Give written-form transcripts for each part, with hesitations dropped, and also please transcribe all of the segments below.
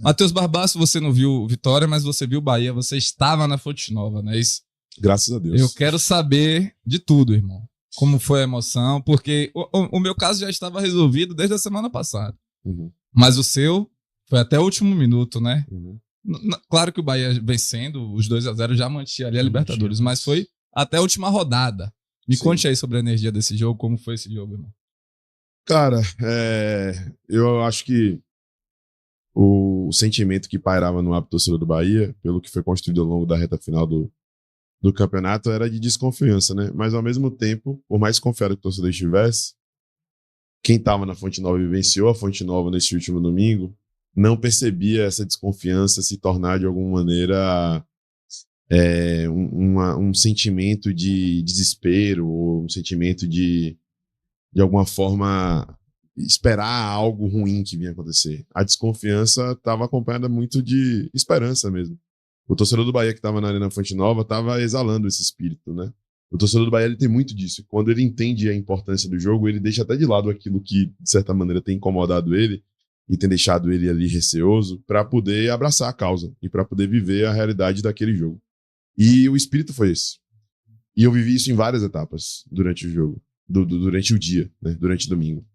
Matheus Barbaço, você não viu Vitória, mas você viu Bahia, você estava na Fonte Nova, não é isso? Graças a Deus. Eu quero saber de tudo, irmão. Como foi a emoção, porque o meu caso já estava resolvido desde a semana passada. Uhum. Mas o seu foi até o último minuto, né? Uhum. Claro que o Bahia vencendo, os 2-0 já mantinha ali a Libertadores, mas foi até a última rodada. Me conte aí sobre a energia desse jogo, como foi esse jogo, irmão. Cara, eu acho que o sentimento que pairava no hábito torcedor do Bahia, pelo que foi construído ao longo da reta final do campeonato, era de desconfiança, né? Mas ao mesmo tempo, por mais confiado que o torcedor estivesse, quem estava na Fonte Nova e vivenciou a Fonte Nova nesse último domingo, não percebia essa desconfiança se tornar de alguma maneira um sentimento de desespero, ou um sentimento de alguma forma, esperar algo ruim que vinha acontecer. A desconfiança estava acompanhada muito de esperança mesmo. O torcedor do Bahia que estava na Arena Fonte Nova estava exalando esse espírito, né? O torcedor do Bahia ele tem muito disso. Quando ele entende a importância do jogo, ele deixa até de lado aquilo que, de certa maneira, tem incomodado ele e tem deixado ele ali receoso para poder abraçar a causa e para poder viver a realidade daquele jogo. E o espírito foi esse. E eu vivi isso em várias etapas durante o jogo, durante o dia, né? Durante o domingo.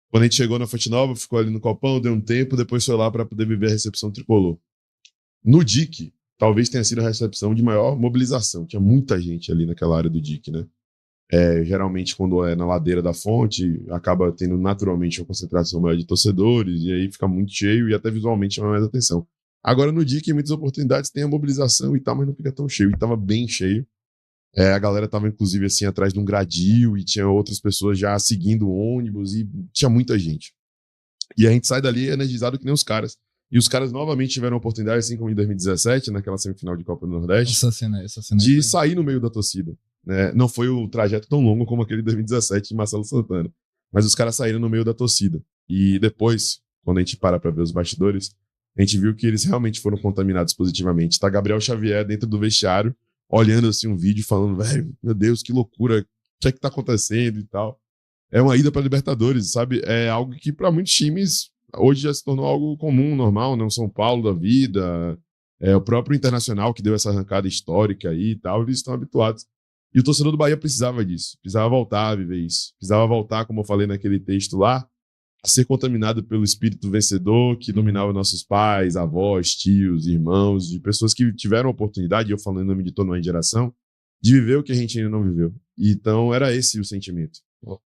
Quando a gente chegou na Fonte Nova, ficou ali no Copão, deu um tempo, depois foi lá para poder viver a recepção tricolor. No DIC, talvez tenha sido a recepção de maior mobilização. Tinha muita gente ali naquela área do DIC, né? Geralmente, quando é na ladeira da fonte, acaba tendo naturalmente uma concentração maior de torcedores, e aí fica muito cheio e até visualmente chama mais atenção. Agora, no DIC, em muitas oportunidades tem a mobilização e tal, mas não fica tão cheio. E estava bem cheio. A galera estava, inclusive, assim, atrás de um gradil e tinha outras pessoas já seguindo o ônibus e tinha muita gente. E a gente sai dali energizado que nem os caras. E os caras novamente tiveram a oportunidade, assim como em 2017, naquela semifinal de Copa do Nordeste, essa cena de sair no meio da torcida. Né? Não foi o trajeto tão longo como aquele de 2017 de Marcelo Santana, mas os caras saíram no meio da torcida. E depois, quando a gente para ver os bastidores, a gente viu que eles realmente foram contaminados positivamente. Tá Gabriel Xavier dentro do vestiário, olhando assim um vídeo, falando, velho, meu Deus, que loucura, o que é que tá acontecendo e tal. É uma ida para Libertadores, sabe? É algo que para muitos times hoje já se tornou algo comum, normal, né? O São Paulo da vida, o próprio Internacional que deu essa arrancada histórica aí e tal, eles estão habituados. E o torcedor do Bahia precisava disso, precisava voltar a viver isso, precisava voltar, como eu falei naquele texto lá, a ser contaminado pelo espírito vencedor que dominava nossos pais, avós, tios, irmãos, de pessoas que tiveram a oportunidade, eu falando em nome de toda uma geração, de viver o que a gente ainda não viveu. E então era esse o sentimento.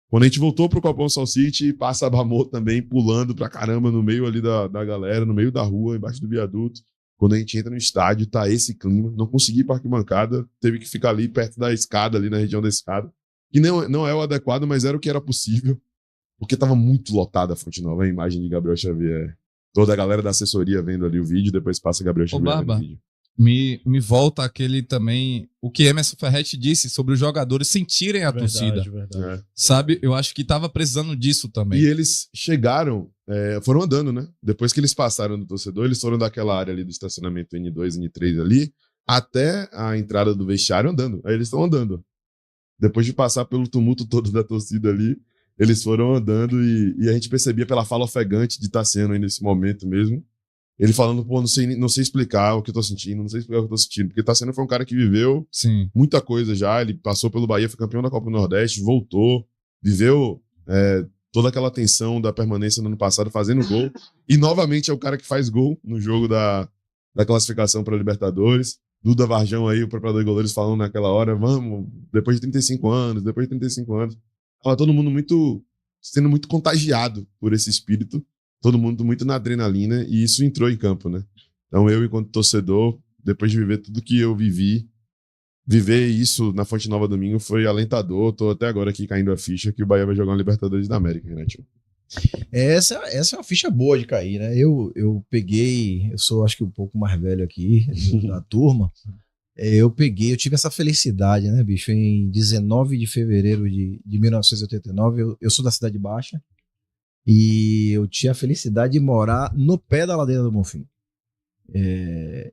Quando a gente voltou pro Copão Sal City, passa a Bamô também pulando pra caramba no meio ali da galera, no meio da rua, embaixo do viaduto. Quando a gente entra no estádio, tá esse clima. Não consegui ir pra arquibancada, teve que ficar ali perto da escada, ali na região da escada. Que não é o adequado, mas era o que era possível. Porque tava muito lotada a Fonte Nova, a imagem de Gabriel Xavier. Toda a galera da assessoria vendo ali o vídeo, depois passa Gabriel Xavier vendo o vídeo. Me volta aquele também, o que Emerson Ferretti disse sobre os jogadores sentirem a torcida. Verdade. Sabe? Eu acho que tava precisando disso também. E eles chegaram, foram andando, né? Depois que eles passaram do torcedor, eles foram daquela área ali do estacionamento N2, N3 ali, até a entrada do vestiário andando. Aí eles estão andando. Depois de passar pelo tumulto todo da torcida ali, eles foram andando e a gente percebia pela fala ofegante de Tassiano aí nesse momento mesmo. Ele falando, pô, não sei explicar o que eu tô sentindo, não sei explicar o que eu tô sentindo. Porque Tassiano foi um cara que viveu muita coisa já. Ele passou pelo Bahia, foi campeão da Copa do Nordeste, voltou, viveu toda aquela tensão da permanência no ano passado fazendo gol. E novamente é o cara que faz gol no jogo da classificação para Libertadores. Duda Varjão aí, o preparador de goleiros, falando naquela hora, vamos, depois de 35 anos. Tava todo mundo sendo muito contagiado por esse espírito. Todo mundo muito na adrenalina, e isso entrou em campo, né? Então eu, enquanto torcedor, depois de viver tudo que eu vivi, viver isso na Fonte Nova domingo foi alentador. Tô até agora aqui caindo a ficha que o Bahia vai jogar uma Libertadores da América, né, tio? Essa é uma ficha boa de cair, né? Eu sou acho que um pouco mais velho aqui da turma. Eu tive essa felicidade, né, bicho? Em 19 de fevereiro de 1989, eu sou da Cidade Baixa. E eu tinha a felicidade de morar no pé da ladeira do Bonfim.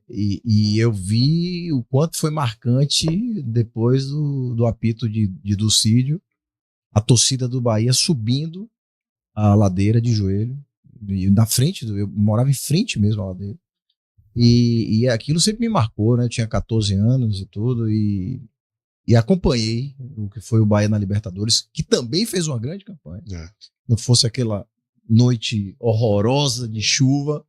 E eu vi o quanto foi marcante depois do apito de Ducídio, a torcida do Bahia subindo a ladeira de joelho. E na frente, eu morava em frente mesmo lá dele. E aquilo sempre me marcou, né? Eu tinha 14 anos e tudo, e acompanhei o que foi o Bahia na Libertadores, que também fez uma grande campanha. Não fosse aquela noite horrorosa de chuva,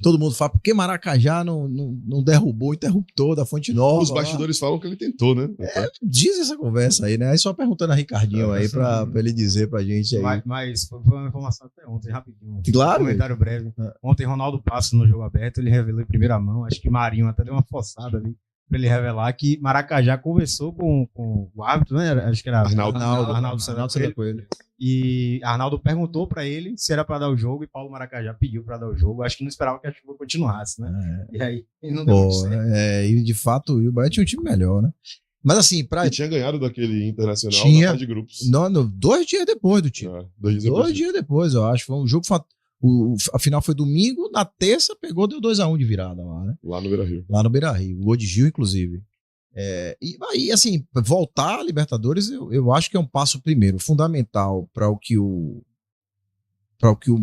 todo mundo fala, por que Maracajá não derrubou o interruptor da Fonte Nova? Os bastidores falam que ele tentou, né? Diz essa conversa aí, né? Aí só perguntando a Ricardinho aí pra ele dizer pra gente aí. Mas foi uma informação até ontem, rapidinho. Claro. Um comentário breve. Ontem, Ronaldo Passos, no jogo aberto, ele revelou em primeira mão, acho que Marinho até deu uma forçada ali, pra ele revelar que Maracajá conversou com o árbitro, né? Acho que era Arnaldo Santa Coelho. E Arnaldo perguntou pra ele se era pra dar o jogo e Paulo Maracajá pediu pra dar o jogo. Acho que não esperava que a chuva continuasse, né? E aí ele não deu muito certo. E de fato o Bahia tinha um time melhor, né? Mas assim, Ele tinha ganhado daquele Internacional na fase de grupos. Não, 2 dias depois do time. 2 dias depois, eu acho. Foi um jogo. A final foi domingo, na terça deu 2-1 de virada lá, né? Lá no Beira-Rio. Lá no Beira-Rio. O gol de Gil, inclusive. E aí, assim, voltar à Libertadores, eu acho que é um passo primeiro, fundamental para o que o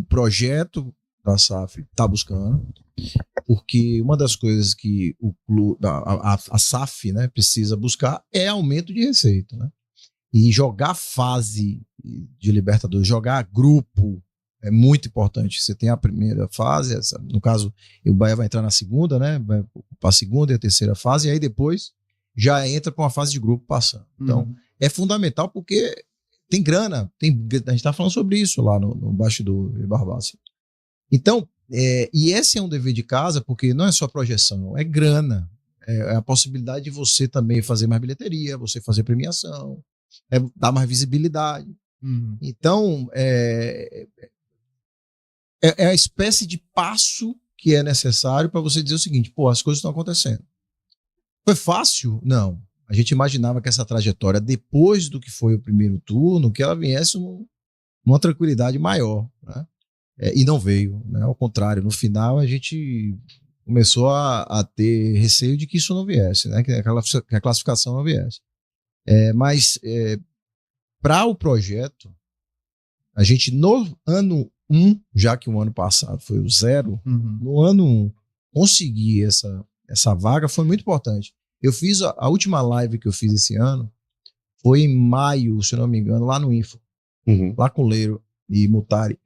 projeto da SAF está buscando, porque uma das coisas que o clube, a SAF, né, precisa buscar é aumento de receita, né? E jogar fase de Libertadores, jogar grupo é muito importante. Você tem a primeira fase, no caso, o Bahia vai entrar na segunda, né? Vai para a segunda e a terceira fase, e aí depois já entra para uma fase de grupo passando. Então, é fundamental porque tem grana, a gente está falando sobre isso lá no bastidor Barbassi. Então, e esse é um dever de casa, porque não é só projeção, é grana. É a possibilidade de você também fazer mais bilheteria, você fazer premiação, dar mais visibilidade. Então, é a espécie de passo que é necessário para você dizer o seguinte, as coisas estão acontecendo. Foi fácil? Não. A gente imaginava que essa trajetória, depois do que foi o primeiro turno, que ela viesse numa tranquilidade maior, né? E não veio, né? Ao contrário, no final a gente começou a ter receio de que isso não viesse, né? Que a classificação não viesse. Mas para o projeto, a gente no ano 1, já que o ano passado foi o 0, no ano 1, conseguir essa vaga foi muito importante. Eu fiz a última live que eu fiz esse ano, foi em maio, se eu não me engano, lá no Info, lá com Leiro e Mutari.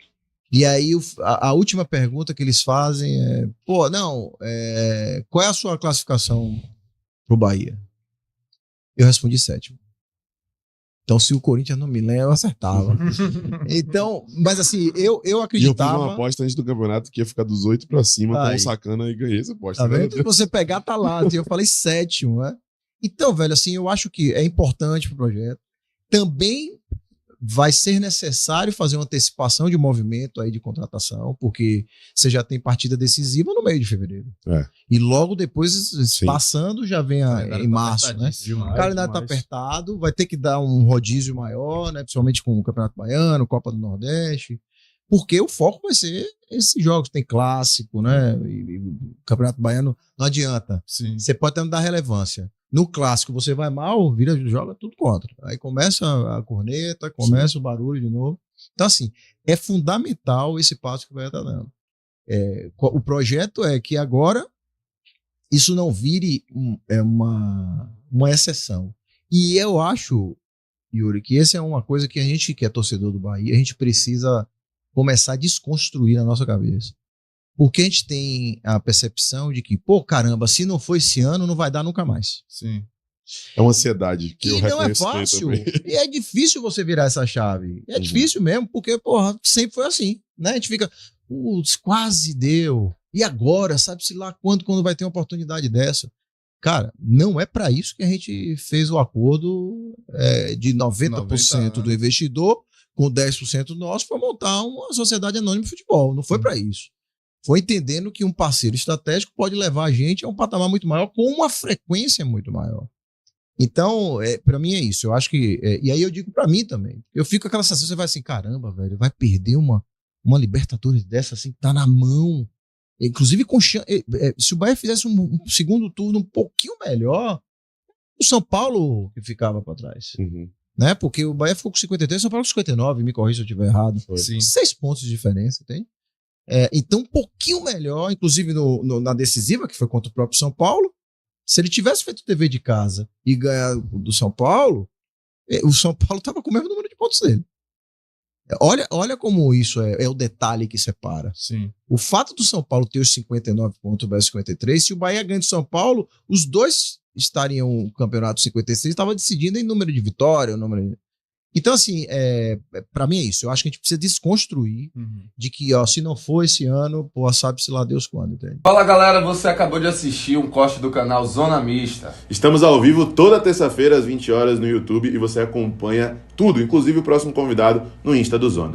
E aí a última pergunta que eles fazem é, qual é a sua classificação pro Bahia? Eu respondi 7º. Então, se o Corinthians não me lembra, eu acertava. Então, mas assim, eu acreditava... E eu fiz uma aposta antes do campeonato que ia ficar dos 8 pra cima com o Sacana e ganhei essa aposta. Tá vendo? Se você pegar, tá lá. Eu falei 7º, né? Então, velho, assim, eu acho que é importante pro projeto. Também vai ser necessário fazer uma antecipação de movimento aí de contratação, porque você já tem partida decisiva no meio de fevereiro. E logo depois, passando, já vem em março, né? O calendário tá apertado, vai ter que dar um rodízio maior, né? Principalmente com o Campeonato Baiano, Copa do Nordeste, porque o foco vai ser esses jogos. Tem clássico, né? E o Campeonato Baiano não adianta. Você pode até não dar relevância. No clássico você vai mal, joga tudo contra. Aí começa a corneta, começa o barulho de novo. Então, assim, é fundamental esse passo que o Bahia está dando. O projeto é que agora isso não vire uma exceção. E eu acho, Yuri, que essa é uma coisa que a gente que é torcedor do Bahia, a gente precisa começar a desconstruir na nossa cabeça. Porque a gente tem a percepção de que, caramba, se não for esse ano, não vai dar nunca mais. Sim. É uma ansiedade que eu reconheço. Não é fácil. E é difícil você virar essa chave. É difícil mesmo, porque, sempre foi assim. Né? A gente fica, quase deu. E agora, sabe-se lá quando vai ter uma oportunidade dessa? Cara, não é para isso que a gente fez o acordo de 90% do investidor com 10% nosso para montar uma sociedade anônima de futebol. Não foi para isso. Foi entendendo que um parceiro estratégico pode levar a gente a um patamar muito maior, com uma frequência muito maior. Então, para mim é isso. Eu acho que... e aí eu digo para mim também. Eu fico com aquela sensação, você vai assim, caramba, velho, vai perder uma Libertadores dessa, assim, que tá na mão. Inclusive, se o Bahia fizesse um segundo turno um pouquinho melhor, o São Paulo que ficava para trás. Né? Porque o Bahia ficou com 53, o São Paulo com 59, me corrija se eu estiver errado. 6 pontos de diferença, tem? Então, um pouquinho melhor, inclusive na decisiva, que foi contra o próprio São Paulo. Se ele tivesse feito o dever de casa e ganhar do São Paulo, o São Paulo estava com o mesmo número de pontos dele. Olha como isso é o detalhe que separa. Sim. O fato do São Paulo ter os 59 pontos, o Bahia 53, se o Bahia ganha do São Paulo, os dois estariam no campeonato 56, estava decidindo em número de vitória, Então, assim, pra mim é isso. Eu acho que a gente precisa desconstruir de que, se não for esse ano, sabe-se lá Deus quando, entende? Fala, galera, você acabou de assistir um corte do canal Zona Mista. Estamos ao vivo toda terça-feira às 20 horas no YouTube e você acompanha tudo, inclusive o próximo convidado no Insta do Zona.